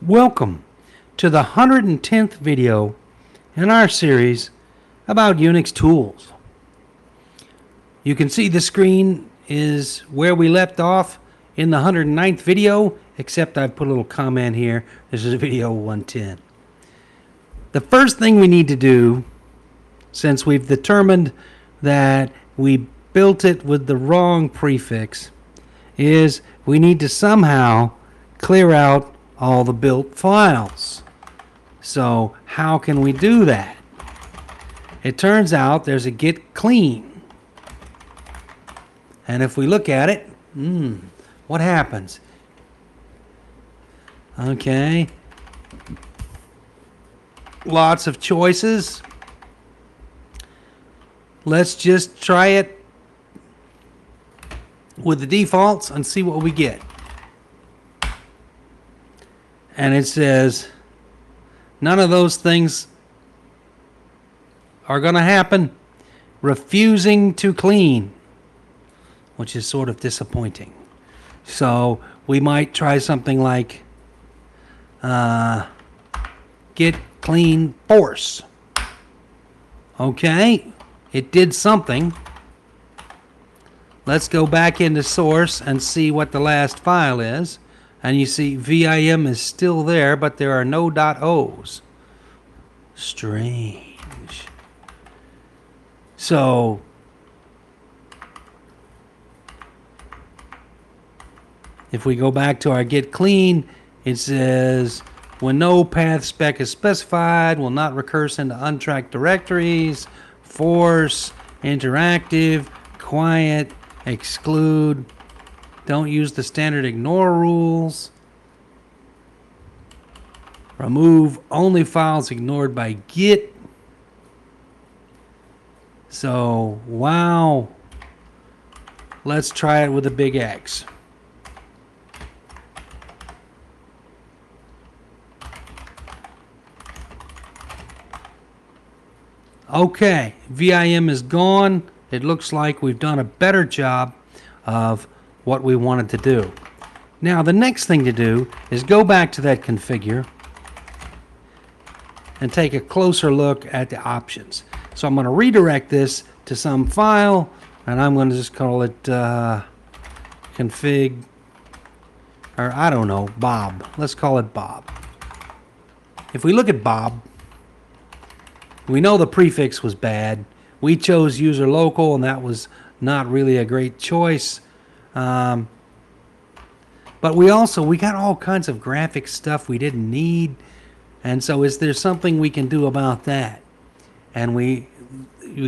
Welcome to the 110th video in our series about Unix tools. You can see the screen is where we left off in the 109th video, except I've put a little comment here. This is video 110. The first thing we need to do, since we've determined that we built it with the wrong prefix, is we need to somehow clear out all the built files. So how can we do that? It turns out there's a git clean. And if we look at it, what happens? Okay. Lots of choices. Let's just try it with the defaults and see what we get. And it says none of those things are going to happen. Refusing to clean, which is sort of disappointing. So we might try something like git clean force. Okay, it did something. Let's go back into source and see what the last file is. And you see VIM is still there, but there are no .os. Strange. So if we go back to our git clean, it says when no path spec is specified, will not recurse into untracked directories, force, interactive, quiet, exclude. Don't use the standard ignore rules. Remove only files ignored by git. So, wow. Let's try it with a big X. Okay, VIM is gone. It looks like we've done a better job of what we wanted to do. Now the next thing to do is go back to that configure and take a closer look at the options. So I'm going to redirect this to some file, and I'm going to just call it config, or I don't know, Bob. Let's call it Bob. If we look at Bob, we know the prefix was bad. We chose user local, and that was not really a great choice. But we got all kinds of graphic stuff we didn't need. And so is there something we can do about that? And we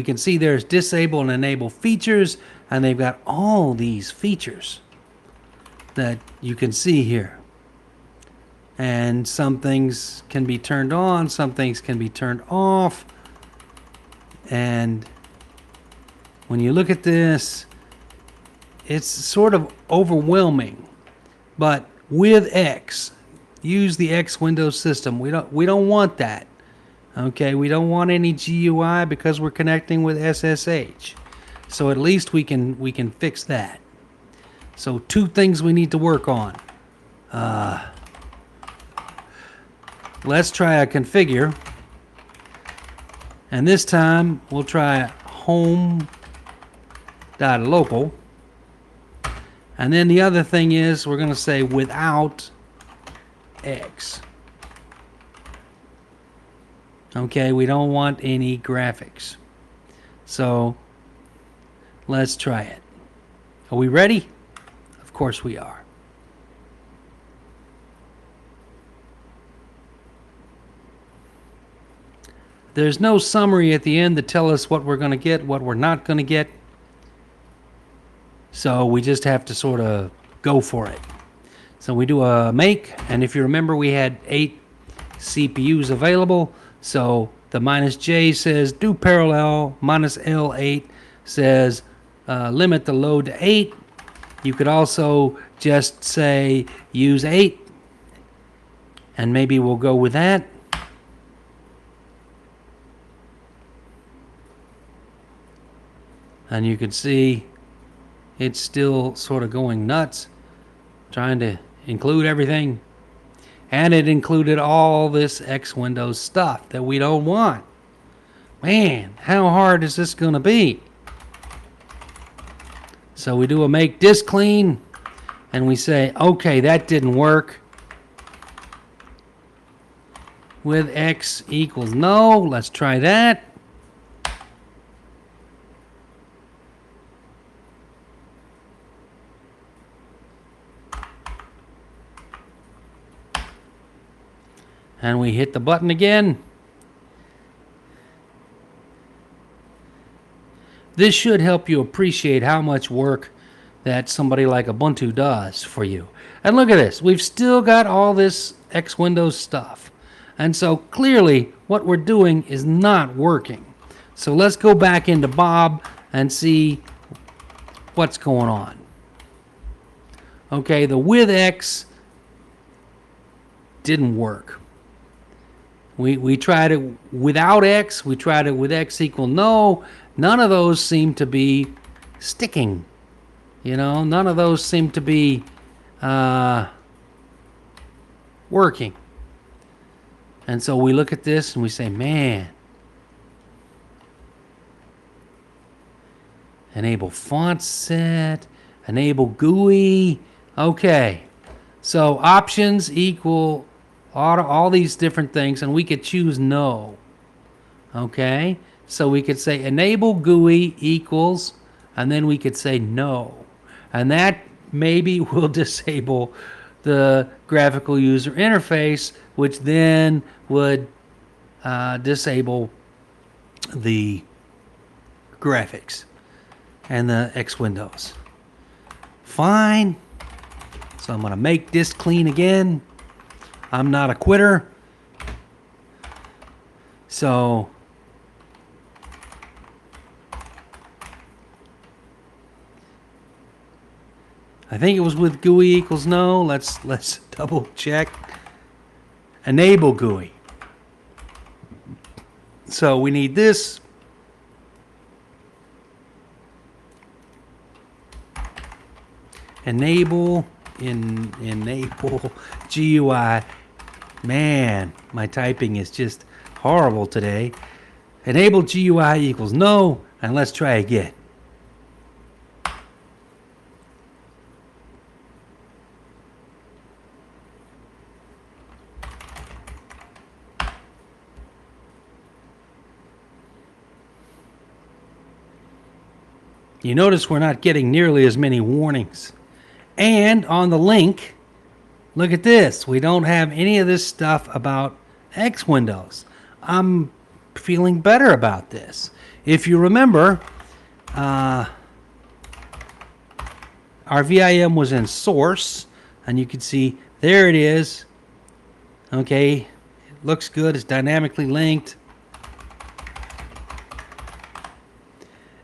can see there's disable and enable features, and they've got all these features that you can see here. And some things can be turned on, some things can be turned off. And when you look at this, it's sort of overwhelming. But with X, use the X Windows system. We don't want that. Okay, we don't want any GUI because we're connecting with SSH. So at least we can fix that. So two things we need to work on. Let's try a configure. And this time we'll try home.local. And then the other thing is we're going to say without X. Okay, we don't want any graphics. So let's try it. Are we ready? Of course we are. There's no summary at the end to tell us what we're going to get, what we're not going to get. So we just have to sort of go for it. So we do a make, and if you remember, we had 8 CPUs available. So the -J says do parallel, -L8 says limit the load to 8. You could also just say use 8, and maybe we'll go with that. And you can see it's still sort of going nuts, trying to include everything. And it included all this X Windows stuff that we don't want. Man, how hard is this going to be? So we do a make disk clean, and we say, okay, that didn't work. With X equals no, let's try that. And we hit the button again. This should help you appreciate how much work that somebody like Ubuntu does for you. And look at this. We've still got all this X Windows stuff. And so clearly what we're doing is not working. So let's go back into Bob and see what's going on. Okay, the with X didn't work. We tried it without X. We tried it with X equal no. None of those seem to be sticking. You know, none of those seem to be working. And so we look at this and we say, man, enable font set, enable GUI. Okay, so options equal all these different things, and we could choose no. Okay, so we could say enable GUI equals, and then we could say no. And that maybe will disable the graphical user interface, which then would disable the graphics and the X Windows. Fine. So I'm going to make this clean again. I'm not a quitter. So I think it was with GUI equals no. Let's double check. Enable GUI. So we need this. Enable GUI. Man, my typing is just horrible today. Enable GUI equals no, and let's try again. You notice we're not getting nearly as many warnings. And on the link, look at this. We don't have any of this stuff about X Windows. I'm feeling better about this. If you remember, our VIM was in source, and you can see there it is. Okay, it looks good. It's dynamically linked.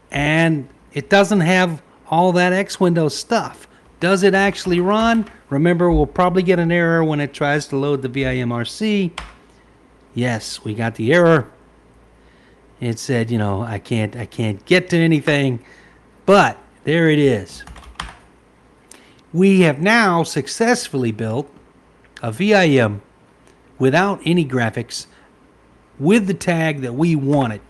And it doesn't have all that X Windows stuff. Does it actually run? Remember, we'll probably get an error when it tries to load the VIMRC. Yes, we got the error. It said, you know, I can't get to anything, but there it is. We have now successfully built a VIM without any graphics with the tag that we wanted.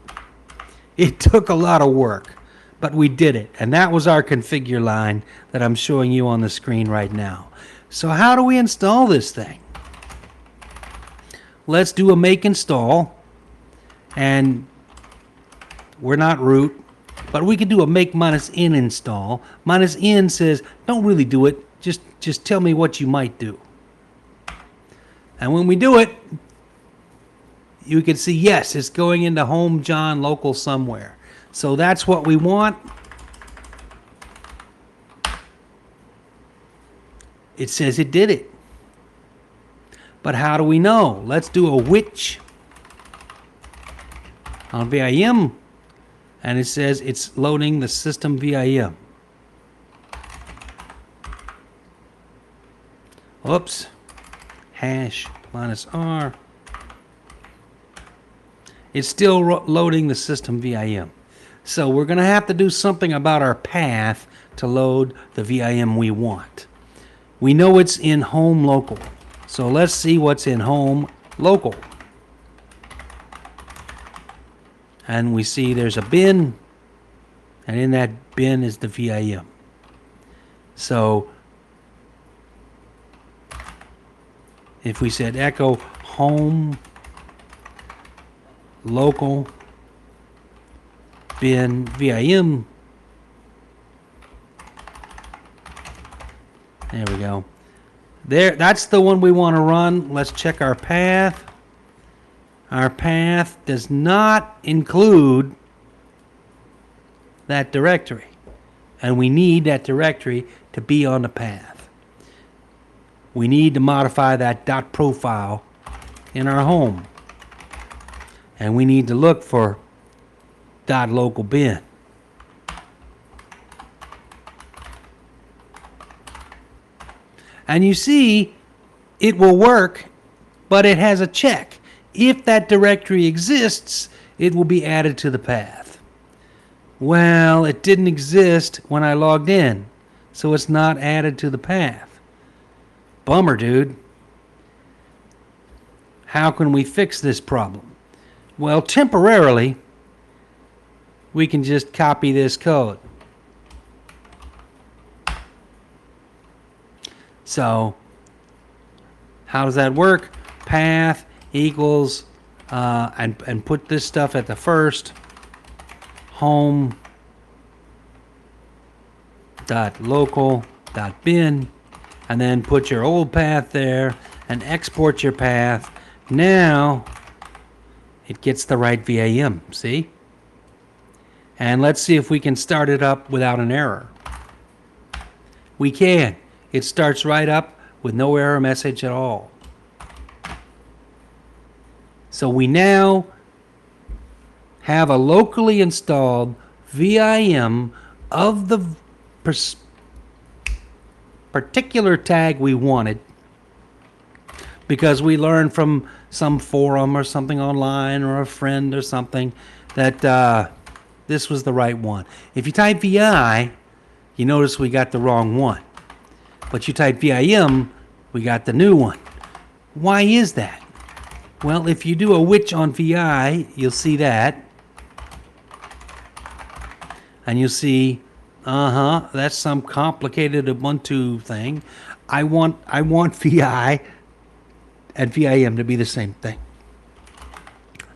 It took a lot of work, but we did it, and that was our configure line that I'm showing you on the screen right now. So how do we install this thing? Let's do a make install, and we're not root, but we can do a make -n install. -n says, don't really do it, just tell me what you might do. And when we do it, you can see, yes, it's going into home John local somewhere. So that's what we want. It says it did it. But how do we know? Let's do a which on VIM, and it says it's loading the system VIM. Oops. Hash -r. It's still loading the system VIM. So we're going to have to do something about our path to load the VIM we want. We know it's in home local. So let's see what's in home local. And we see there's a bin, and in that bin is the VIM. So if we said echo home local bin VIM, there we go. There, that's the one we want to run. Let's check our path. Our path does not include that directory, and we need that directory to be on the path. We need to modify that .profile in our home, and we need to look for .local bin. And you see, it will work, but it has a check. If that directory exists, it will be added to the path. Well, it didn't exist when I logged in, so it's not added to the path. Bummer, dude. How can we fix this problem? Well, temporarily, we can just copy this code. So, how does that work? Path equals, and put this stuff at the first, home .local .bin, and then put your old path there and export your path. Now it gets the right VIM, see? And let's see if we can start it up without an error. We can. It starts right up with no error message at all. So we now have a locally installed VIM of the particular tag we wanted, because we learned from some forum or something online or a friend or something that this was the right one. If you type VI, you notice we got the wrong one. But you type VIM, we got the new one. Why is that? Well, if you do a which on VI, you'll see that. And you'll see, that's some complicated Ubuntu thing. I want VI and VIM to be the same thing.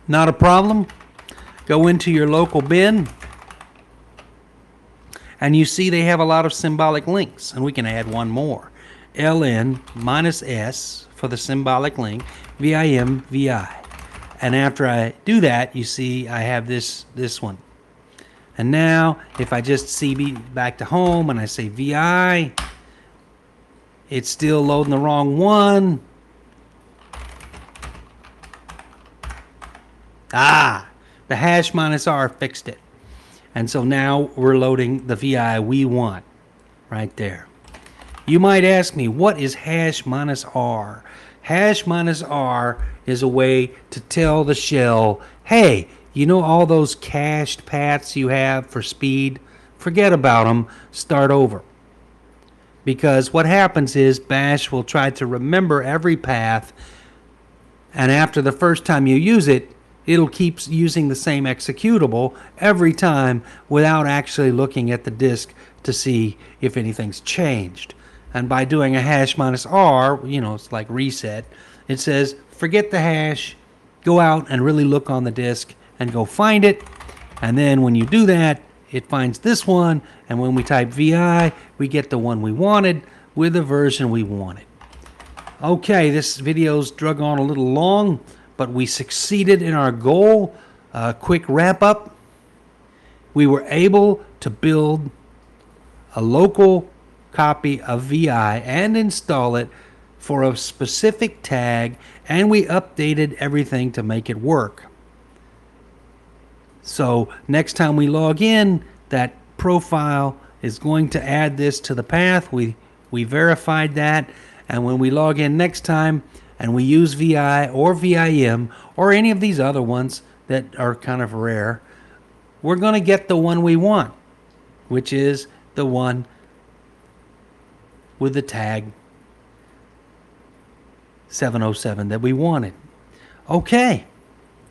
Not a problem. Go into your local bin, and you see they have a lot of symbolic links, and we can add one more. ln -s for the symbolic link, VIM VI. And after I do that, you see I have this one. And now, if I just CB back to home and I say VI, it's still loading the wrong one. The hash -r fixed it. And so now we're loading the VI we want right there. You might ask me, what is hash -r? Hash -r is a way to tell the shell, hey, you know all those cached paths you have for speed? Forget about them. Start over. Because what happens is Bash will try to remember every path, and after the first time you use it, it'll keep using the same executable every time without actually looking at the disk to see if anything's changed. And by doing a hash -r, it's like reset, it says, forget the hash, go out and really look on the disk and go find it. And then when you do that, it finds this one, and when we type VI, we get the one we wanted with the version we wanted. Okay, this video's drug on a little long, but we succeeded in our goal. Quick wrap up. We were able to build a local copy of VI and install it for a specific tag, and we updated everything to make it work. So next time we log in, that profile is going to add this to the path. We verified that, and when we log in next time and we use VI or VIM or any of these other ones that are kind of rare, we're going to get the one we want, which is the one with the tag 707 that we wanted. Okay,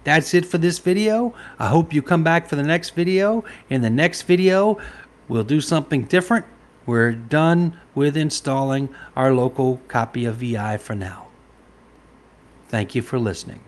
that's it for this video. I hope you come back for the next video. In the next video, we'll do something different. We're done with installing our local copy of VI for now. Thank you for listening.